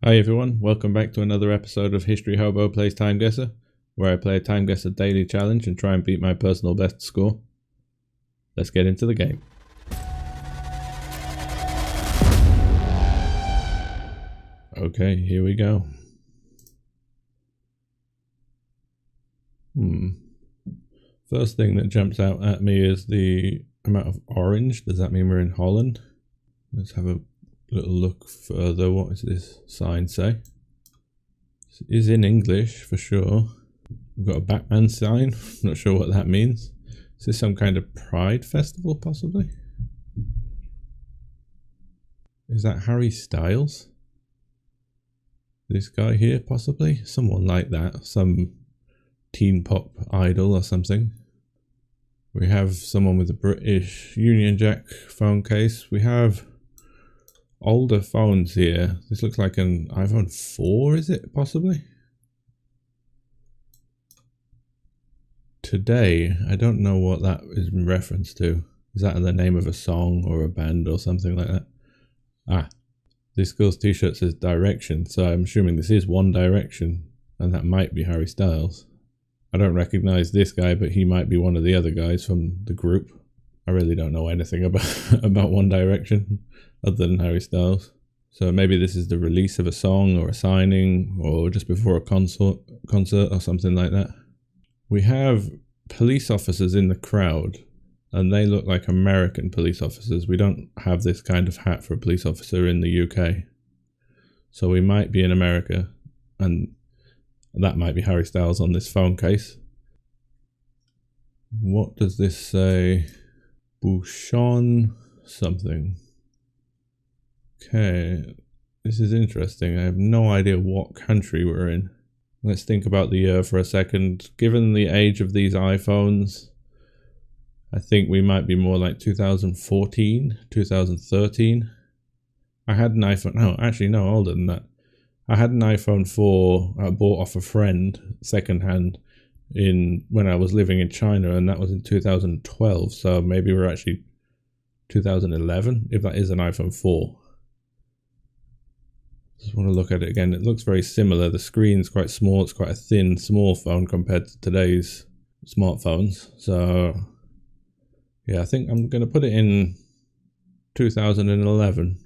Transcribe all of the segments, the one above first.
Hi everyone, welcome back to another episode of History Hobo Plays TimeGuessr, where I play a TimeGuessr daily challenge and try and beat my personal best score. Let's get into the game. Okay, here we go. First thing that jumps out at me is the amount of orange. Does that mean we're in Holland? Let's have a little look further. What does this sign say? It is in English for sure. We've got a Batman sign. Not sure what that means. Is this some kind of pride festival possibly? Is that Harry Styles? This guy here possibly? Someone like that. Some teen pop idol or something. We have someone with a British Union Jack phone case. We have older phones here. This looks like an iPhone 4, is it possibly? Today, I don't know what that is in reference to. Is that the name of a song or a band or something like that? Ah, this girl's t-shirt says Direction, so I'm assuming this is One Direction, and that might be Harry Styles. I don't recognize this guy, but he might be one of the other guys from the group. I really don't know anything about One Direction other than Harry Styles. So maybe this is the release of a song or a signing or just before a concert or something like that. We have police officers in the crowd and they look like American police officers. We don't have this kind of hat for a police officer in the UK. So we might be in America and that might be Harry Styles on this phone case. What does this say? Bouchon something. Okay, this is interesting. I have no idea what country we're in. Let's think about the year for a second. Given the age of these iPhones, I think we might be more like 2014, 2013. I had an iPhone, no, older than that. I had an iPhone 4 I bought off a friend, secondhand, when I was living in China, and that was in 2012, so maybe we're actually 2011, if that is an iPhone 4. Just want to look at it again. It looks very similar. The screen's quite small. It's quite a thin, small phone compared to today's smartphones. So, yeah, I think I'm going to put it in 2011.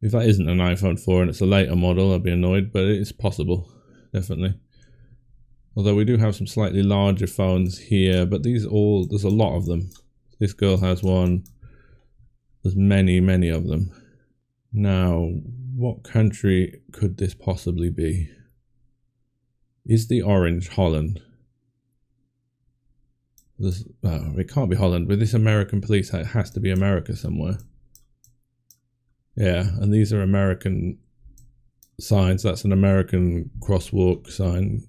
If that isn't an iPhone 4 and it's a later model, I'll be annoyed, but it is possible, definitely. Although we do have some slightly larger phones here, but there's a lot of them. This girl has one. There's many, many of them. Now, what country could this possibly be? Is the orange Holland? It can't be Holland. With this American police, it has to be America somewhere. Yeah, and these are American signs. That's an American crosswalk sign.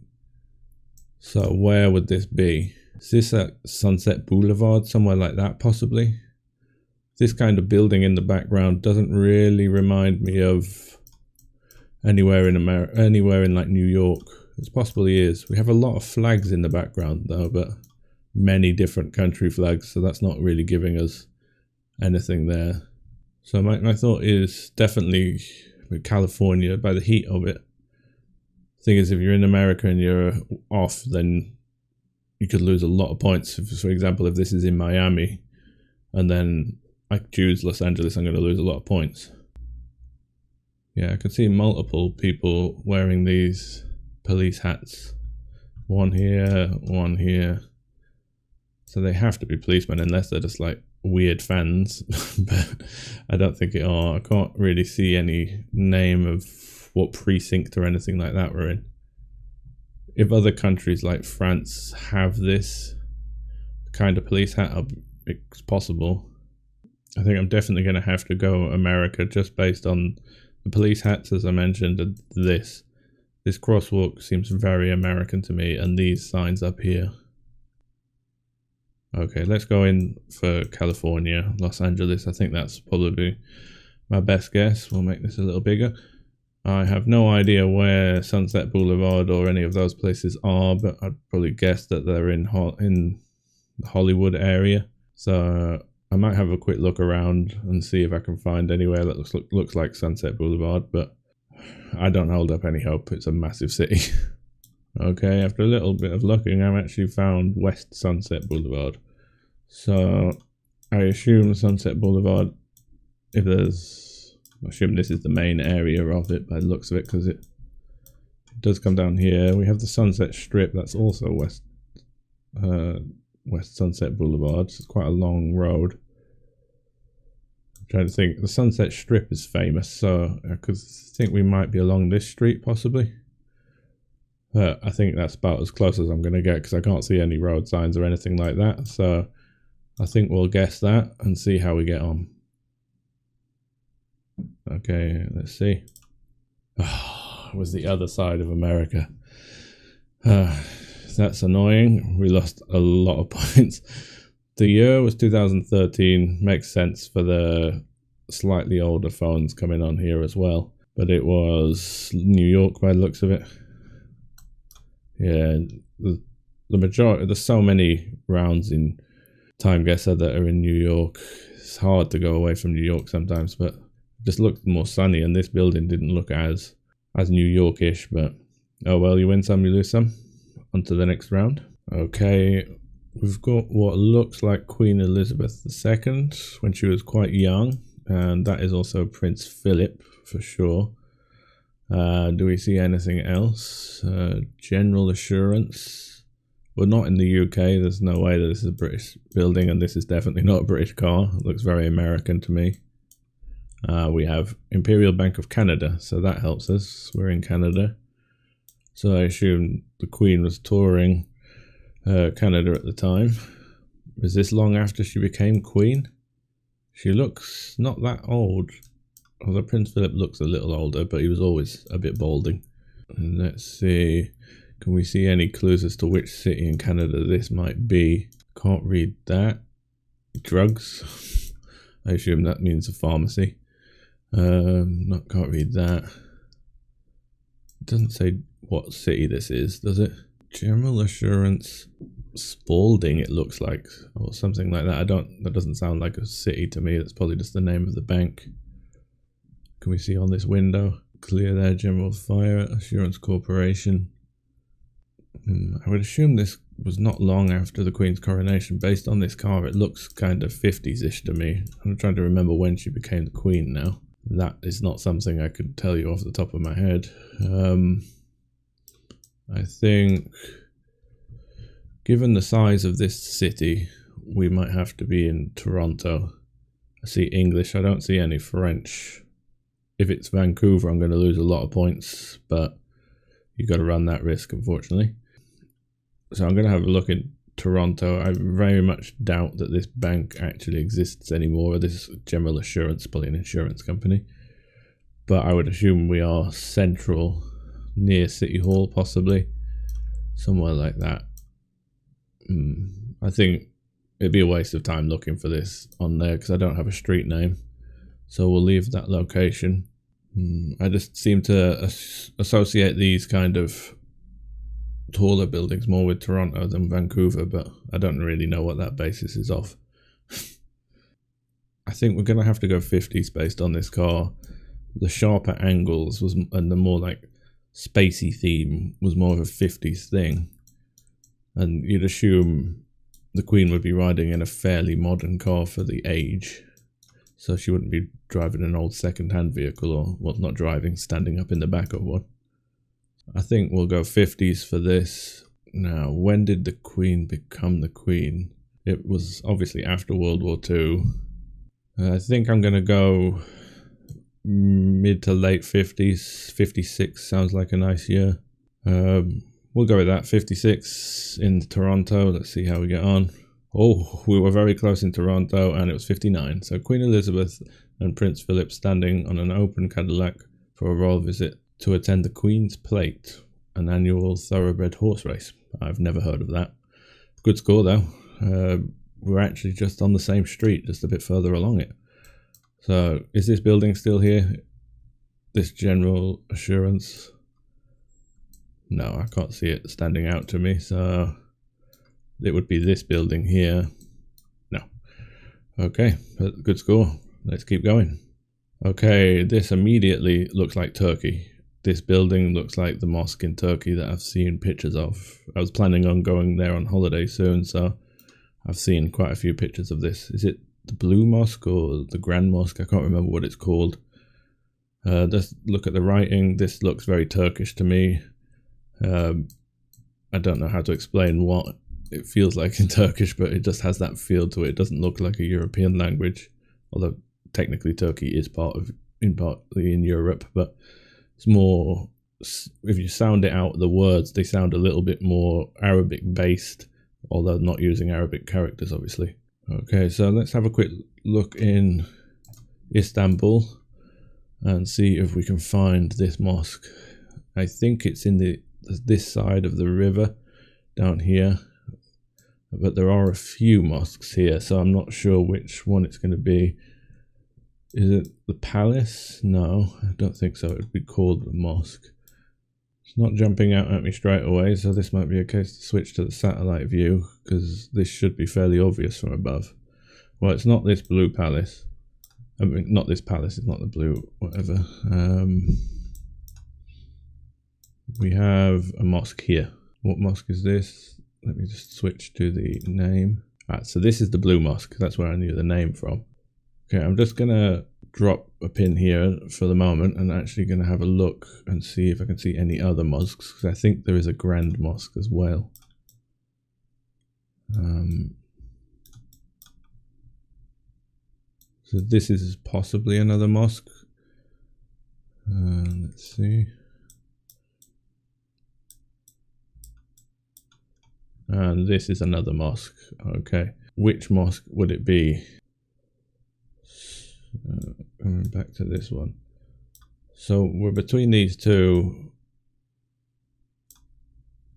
So where would this be? Is this at Sunset Boulevard? Somewhere like that, possibly? This kind of building in the background doesn't really remind me of anywhere in like New York. It possibly is. We have a lot of flags in the background though, but many different country flags, so that's not really giving us anything there. So my thought is definitely with California by the heat of it. Thing is, if you're in America and you're off, then you could lose a lot of points. For example, if this is in Miami and then I choose Los Angeles, I'm going to lose a lot of points. Yeah, I could see multiple people wearing these police hats. One here, one here. So they have to be policemen unless they're just like weird fans. But I don't think I can't really see any name of what precinct or anything like that we're in. If other countries like France have this kind of police hat, it's possible. I think I'm definitely going to have to go America just based on the police hats, as I mentioned, and this crosswalk seems very American to me, and these signs up here. Okay, let's go in for California, Los Angeles. I think that's probably my best guess. We'll make this a little bigger. I have no idea where Sunset Boulevard or any of those places are, but I'd probably guess that they're in the Hollywood area. So I might have a quick look around and see if I can find anywhere that looks like Sunset Boulevard, but I don't hold up any hope. It's a massive city. Okay, after a little bit of looking, I've actually found West Sunset Boulevard. So I assume Sunset Boulevard, I assume this is the main area of it by the looks of it, because it does come down here. We have the Sunset Strip, that's also West Sunset Boulevard. It's quite a long road. I'm trying to think. The Sunset Strip is famous, so I could think we might be along this street possibly. But I think that's about as close as I'm going to get, because I can't see any road signs or anything like that. So I think we'll guess that and see how we get on. Okay, let's see. Oh, it was the other side of America. That's annoying. We lost a lot of points. The year was 2013. Makes sense for the slightly older phones coming on here as well. But it was New York by the looks of it. Yeah, the majority, there's so many rounds in TimeGuessr that are in New York. It's hard to go away from New York sometimes, but it just looked more sunny, and this building didn't look as New York-ish, but oh well, you win some, you lose some. On to the next round. Okay, we've got what looks like Queen Elizabeth II when she was quite young, and that is also Prince Philip for sure. Do we see anything else? General Assurance. Well, not in the UK. There's no way that this is a British building, and this is definitely not a British car. It looks very American to me. We have Imperial Bank of Canada, so that helps us. We're in Canada. So I assume the Queen was touring Canada at the time. Was this long after she became Queen? She looks not that old. Although Prince Philip looks a little older, but he was always a bit balding. And let's see. Can we see any clues as to which city in Canada this might be? Can't read that. Drugs. I assume that means a pharmacy. Can't read that. It doesn't say what city this is, does it? General Assurance Spalding, it looks like, or something like that. That doesn't sound like a city to me. That's probably just the name of the bank. Can we see on this window? Clear there, General Fire Assurance Corporation. I would assume this was not long after the Queen's coronation. Based on this car, it looks kind of 50s-ish to me. I'm trying to remember when she became the Queen now. That is not something I could tell you off the top of my head. I think, given the size of this city, we might have to be in Toronto. I see English, I don't see any French. If it's Vancouver, I'm going to lose a lot of points, but you've got to run that risk, unfortunately. So I'm going to have a look in Toronto. I very much doubt that this bank actually exists anymore. This is General Assurance, probably an insurance company. But I would assume we are central, near City Hall, possibly. Somewhere like that. I think it'd be a waste of time looking for this on there because I don't have a street name. So we'll leave that location. I just seem to associate these kind of taller buildings more with Toronto than Vancouver, but I don't really know what that basis is off. I think we're going to have to go 50s based on this car. The sharper angles and the more like spacey theme was more of a 50s thing. And you'd assume the Queen would be riding in a fairly modern car for the age. So she wouldn't be driving an old second-hand vehicle, or, well, not driving, standing up in the back of one. I think we'll go 50s for this. Now, when did the Queen become the Queen? It was obviously after World War II. I think I'm going to go mid to late 50s. 56 sounds like a nice year. We'll go with that. 56 in Toronto. Let's see how we get on. Oh, we were very close in Toronto, and it was 59. So Queen Elizabeth and Prince Philip standing on an open Cadillac for a royal visit to attend the Queen's Plate, an annual thoroughbred horse race. I've never heard of that. Good score, though. We're actually just on the same street, just a bit further along it. So, is this building still here? This General Assurance? No, I can't see it standing out to me, so it would be this building here. No. Okay, good score. Let's keep going. Okay, this immediately looks like Turkey. This building looks like the mosque in Turkey that I've seen pictures of. I was planning on going there on holiday soon, so I've seen quite a few pictures of this. Is it the Blue Mosque or the Grand Mosque? I can't remember what it's called. Just look at the writing. This looks very Turkish to me. I don't know how to explain what it feels like in Turkish, but it just has that feel to it. It doesn't look like a European language, although technically Turkey is partly in Europe, but it's more, if you sound it out, the words, they sound a little bit more Arabic based, although not using Arabic characters, obviously. Okay, so let's have a quick look in Istanbul and see if we can find this mosque. I think it's in this side of the river down here, but there are a few mosques here, so I'm not sure which one it's going to be. Is it the palace? No, I don't think so. It would be called the mosque. It's not jumping out at me straight away, so this might be a case to switch to the satellite view, because this should be fairly obvious from above. Well, it's not this blue palace. I mean, not this palace, it's not the blue, whatever. We have a mosque here. What mosque is this? Let me just switch to the name. So this is the blue mosque. That's where I knew the name from. Okay, I'm just going to drop a pin here for the moment and actually going to have a look and see if I can see any other mosques, because I think there is a grand mosque as well. So this is possibly another mosque. Let's see. And this is another mosque. Okay, which mosque would it be? Coming back to this one. So we're between these two.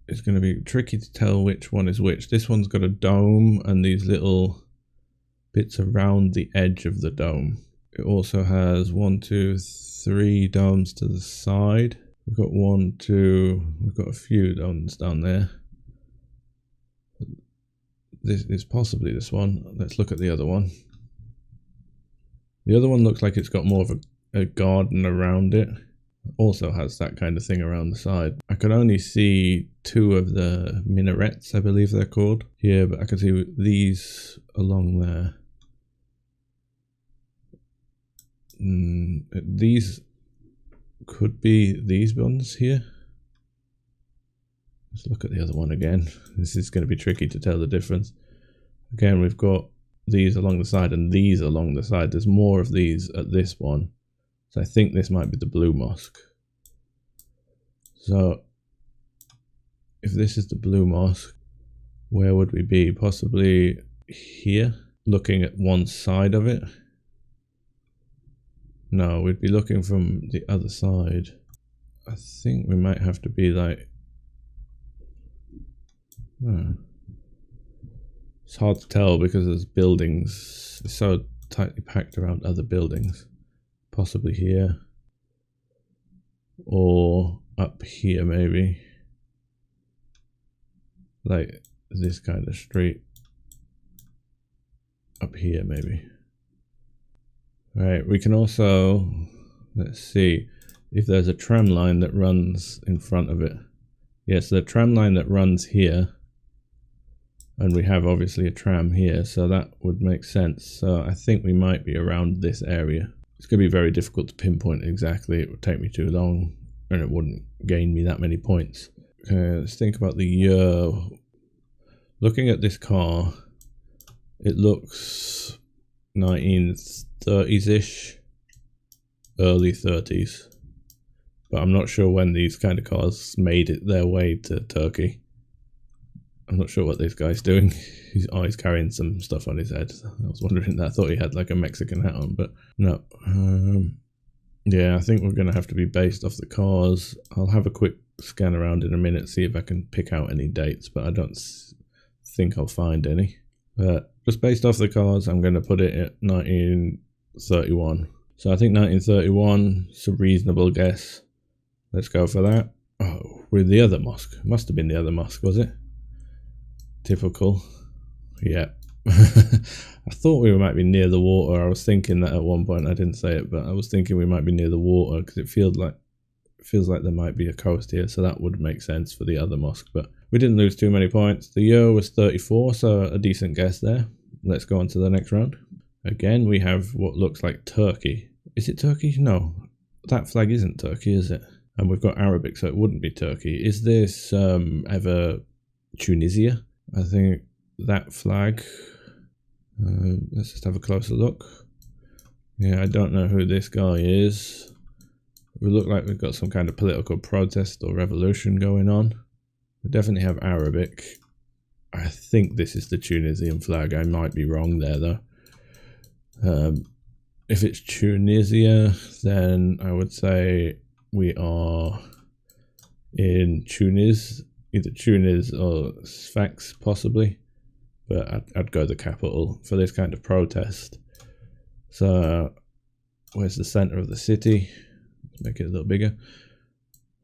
It's going to be tricky to tell which one is which. This one's got a dome and these little bits around the edge of the dome. It also has 1, 2, 3 domes to the side. We've got 1, 2, we've got a few domes down there. This is possibly this one. Let's look at the other one. The other one looks like it's got more of a garden around it. Also has that kind of thing around the side. I can only see 2 of the minarets, I believe they're called, here, but I can see these along there. These could be these ones here. Let's look at the other one again. This is going to be tricky to tell the difference. Again, we've got these along the side and these along the side. There's more of these at this one. So I think this might be the blue mosque. So if this is the blue mosque, where would we be? Possibly here, looking at one side of it. No, we'd be looking from the other side. I think we might have to be like... It's hard to tell because there's buildings. It's so tightly packed around other buildings. Possibly here. Or up here maybe. Like this kind of street. Up here maybe. Right, we can also, let's see if there's a tram line that runs in front of it. Yes, the tram line that runs here. And we have obviously a tram here, so that would make sense. So I think we might be around this area. It's going to be very difficult to pinpoint exactly. It would take me too long and it wouldn't gain me that many points. Okay, let's think about the year. Looking at this car, it looks 1930s-ish, early 30s. But I'm not sure when these kind of cars made it their way to Turkey. I'm not sure what this guy's doing. He's carrying some stuff on his head. I was wondering that. I thought he had like a Mexican hat on, but no. Yeah, I think we're going to have to be based off the cars. I'll have a quick scan around in a minute, see if I can pick out any dates, but I don't think I'll find any. But just based off the cars, I'm going to put it at 1931. So I think 1931 is a reasonable guess. Let's go for that. Oh, with the other mosque. Must have been the other mosque, was it? Typical. Yeah. I thought we might be near the water. I was thinking that at one point. I didn't say it, but I was thinking we might be near the water because it feels like there might be a coast here, so that would make sense for the other mosque. But we didn't lose too many points. The year was 34, so a decent guess there. Let's go on to the next round. Again, we have what looks like Turkey. Is it Turkey? No, that flag isn't Turkey, is it? And we've got Arabic, so it wouldn't be Turkey. Is this ever Tunisia? I think that flag. Let's just have a closer look. Yeah, I don't know who this guy is. We look like we've got some kind of political protest or revolution going on. We definitely have Arabic. I think this is the Tunisian flag. I might be wrong there though. If it's Tunisia, then I would say we are in Tunis, either Tunis or Sfax possibly, but I'd go the capital for this kind of protest. So where's the center of the city? Let's make it a little bigger.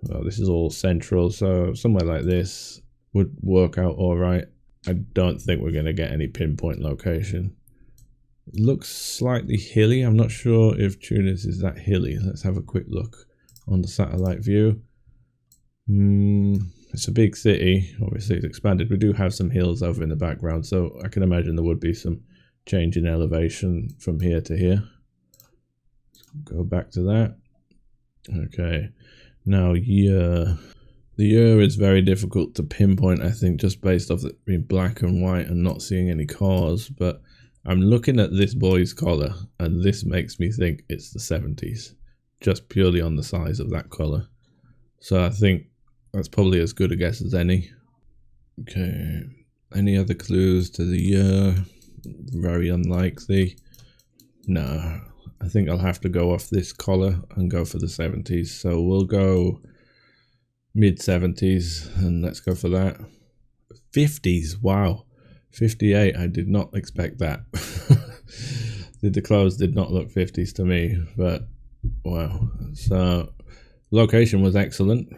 Well, this is all central, so somewhere like this would work out all right. I don't think we're going to get any pinpoint location. It looks slightly hilly. I'm not sure if Tunis is that hilly. Let's have a quick look on the satellite view. It's a big city. Obviously, it's expanded. We do have some hills over in the background, so I can imagine there would be some change in elevation from here to here. Let's go back to that. Okay. Now, year. The year is very difficult to pinpoint, I think, just based off it being black and white and not seeing any cars. But I'm looking at this boy's collar, and this makes me think it's the 70s, just purely on the size of that collar. So I think that's probably as good a guess as any. Okay, any other clues to the year? Very unlikely. No, I think I'll have to go off this collar and go for the 70s. So we'll go mid-70s, and let's go for that. 50s, wow. 58, I did not expect that. The clothes did not look 50s to me, but wow. So location was excellent.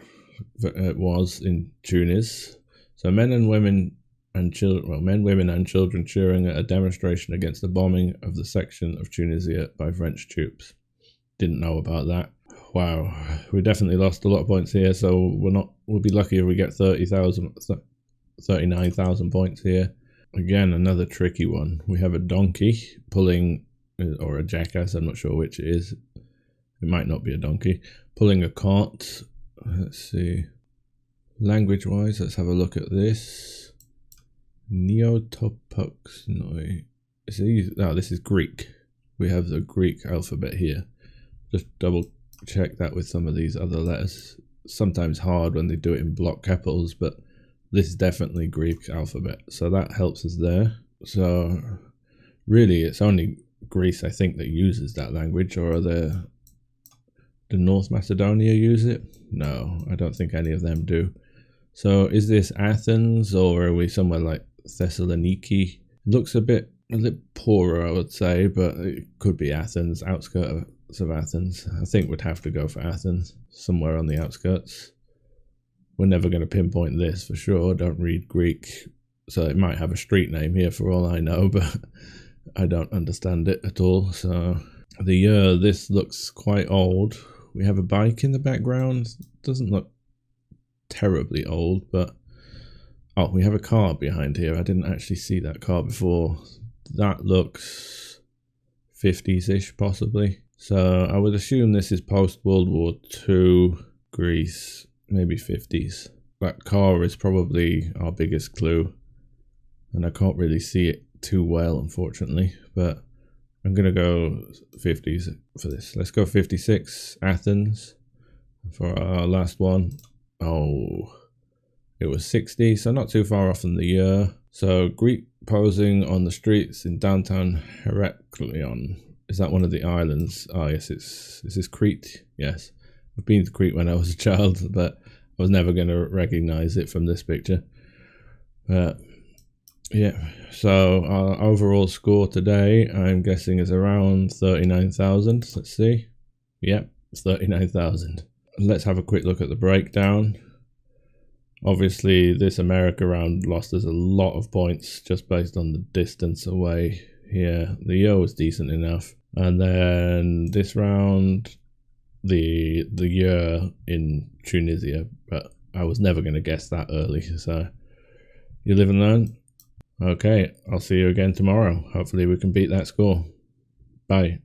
It was in Tunis. So men, women and children cheering at a demonstration against the bombing of the section of Tunisia by French troops. Didn't know about that. Wow, we definitely lost a lot of points here, so we'll be lucky if we get 39,000 points here. Again, another tricky one. We have a donkey pulling, or a jackass, I'm not sure which it is. It might not be a donkey. Pulling a cart. Let's see. Language-wise, let's have a look at this. Neotopoxnoi. This is Greek. We have the Greek alphabet here. Just double check that with some of these other letters. Sometimes hard when they do it in block capitals, but this is definitely Greek alphabet, so that helps us there. So really it's only Greece, I think, that uses that language, or are there, do North Macedonia use it? No, I don't think any of them do. So is this Athens, or are we somewhere like Thessaloniki? It looks a bit poorer, I would say, but it could be Athens, outskirts of Athens. I think we'd have to go for Athens, somewhere on the outskirts. We're never going to pinpoint this for sure. Don't read Greek, so it might have a street name here for all I know, but I don't understand it at all. So the year, this looks quite old. We have a bike in the background. Doesn't look terribly old, but oh, we have a car behind here. I didn't actually see that car before. That looks 50s-ish possibly. So I would assume this is post-World War II Greece, maybe 50s. That car is probably our biggest clue, and I can't really see it too well, unfortunately, but I'm going to go 50s for this. Let's go 56, Athens, for our last one. Oh, it was 60, so not too far off in the year. So Greek posing on the streets in downtown Heraklion. Is that one of the islands? Oh yes, is this Crete? Yes. I've been to Crete when I was a child, but I was never going to recognize it from this picture. Yeah, so our overall score today, I'm guessing, is around 39,000. Let's see. Yep, 39,000. Let's have a quick look at the breakdown. Obviously, this America round lost us a lot of points just based on the distance away here. The year was decent enough. And then this round, the year in Tunisia, but I was never going to guess that early. So you live and learn. Okay, I'll see you again tomorrow. Hopefully we can beat that score. Bye.